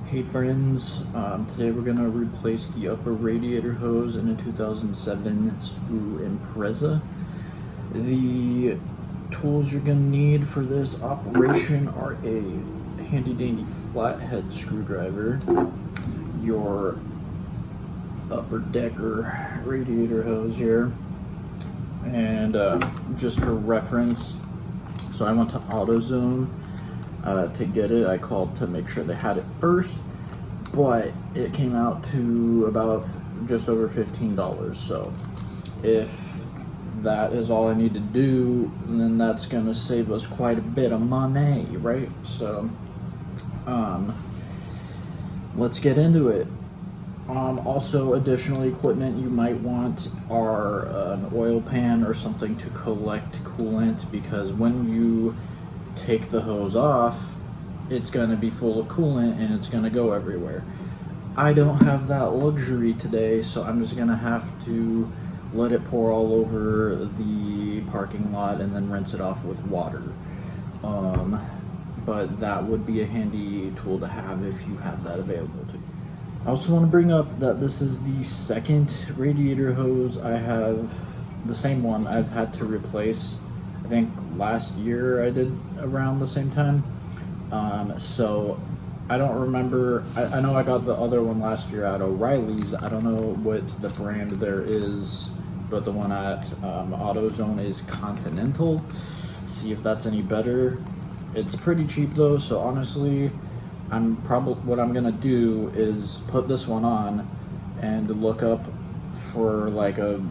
Hey friends, today we're going to replace the upper radiator hose in a 2007 Subaru Impreza. The tools you're going to need for this operation are a handy dandy flathead screwdriver, your upper decker radiator hose here, and just for reference, so I went to AutoZone to get it. I called to make sure they had it first, but it came out to about just over $15. So if that is all I need to do, then that's gonna save us quite a bit of money, right? So let's get into it. Also, additional equipment you might want are an oil pan or something to collect coolant, because when you take the hose off, it's going to be full of coolant and it's going to go everywhere. I don't have that luxury today, so I'm just going to have to let it pour all over the parking lot and then rinse it off with water. But that would be a handy tool to have if you have that available to you. I also want to bring up that this is the second radiator hose I have, the same one I've had to replace. I think last year I did around the same time. So I don't remember. I know I got the other one last year at O'Reilly's. I don't know what the brand there is, but the one at AutoZone is Continental. See if that's any better. It's pretty cheap though, so honestly, what I'm gonna do is put this one on and look up for like a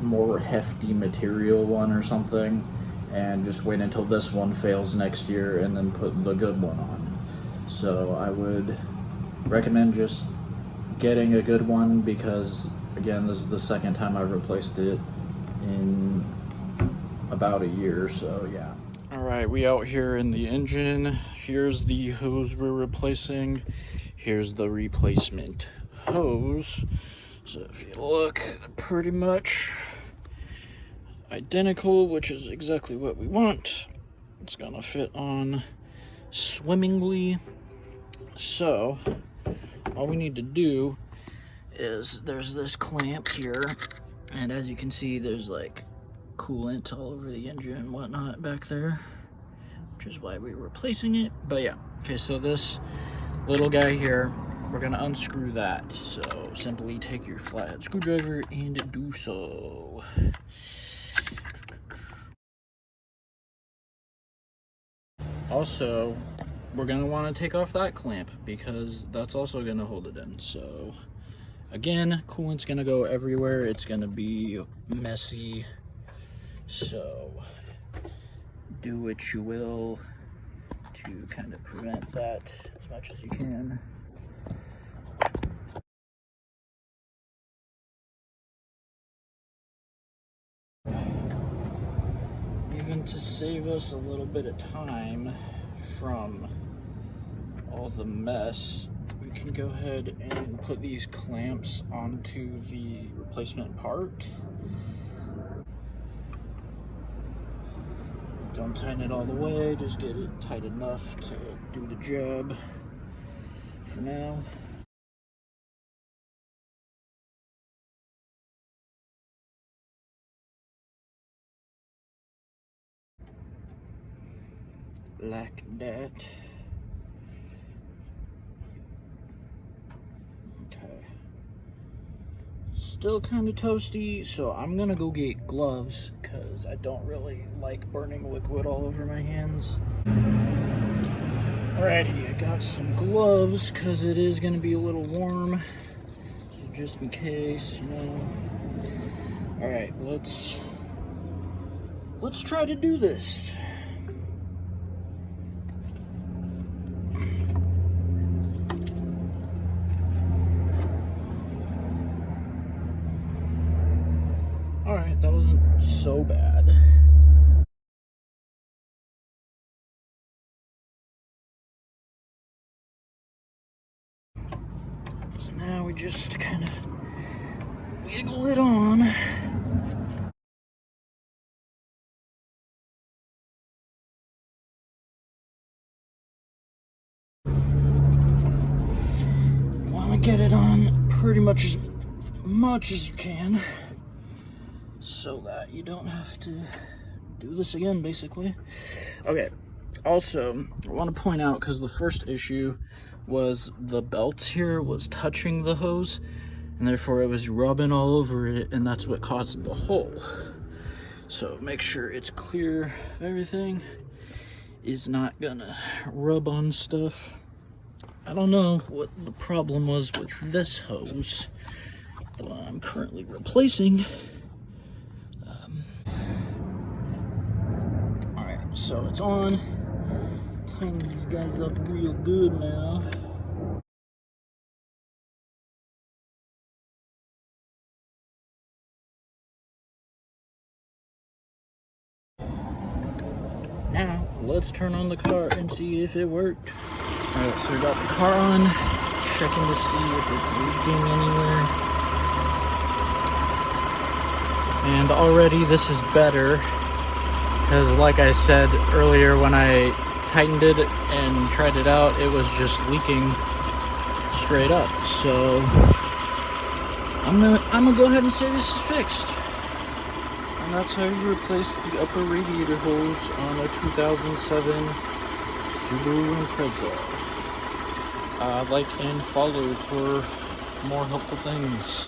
more hefty material one or something, and just wait until this one fails next year and then put the good one on. So I would recommend just getting a good one, because again, this is the second time I've replaced it in about a year, so yeah. Alright, we out here in the engine. Here's the hose we're replacing. Here's the replacement hose. So if you look, pretty much identical, which is exactly what we want. It's gonna fit on swimmingly. So all we need to do is, there's this clamp here, and as you can see, there's like coolant all over the engine and whatnot back there, which is why we're replacing it. But yeah, okay, so this little guy here, we're gonna unscrew that. So simply take your flathead screwdriver and do so. Also, we're gonna want to take off that clamp, because that's also gonna hold it in. So again, coolant's gonna go everywhere. It's gonna be messy. So do what you will to kind of prevent that as much as you can. Even to save us a little bit of time from all the mess, we can go ahead and put these clamps onto the replacement part. Don't tighten it all the way, just get it tight enough to do the job for now. Like that. Okay. Still kind of toasty, so I'm gonna go get gloves, because I don't really like burning liquid all over my hands. Alrighty, I got some gloves, because it is gonna be a little warm, so just in case, you know. Alright, let's try to do this. Alright, that wasn't so bad. So now we just kind of wiggle it on. get it on pretty much as you can, so that you don't have to do this again, basically. Okay, also, I want to point out, because the first issue was the belt here was touching the hose, and therefore it was rubbing all over it, and that's what caused the hole. So make sure it's clear of everything. Is not gonna rub on stuff. I don't know what the problem was with this hose that I'm currently replacing. Alright, so it's on. Tighten these guys up real good now. Now, let's turn on the car and see if it worked. Alright, so we got the car on, checking to see if it's leaking anywhere. And already this is better, because like I said earlier, when I tightened it and tried it out, it was just leaking straight up. So I'm gonna go ahead and say this is fixed. And that's how you replace the upper radiator hose on a 2007 Subaru Impreza. Like and follow for more helpful things.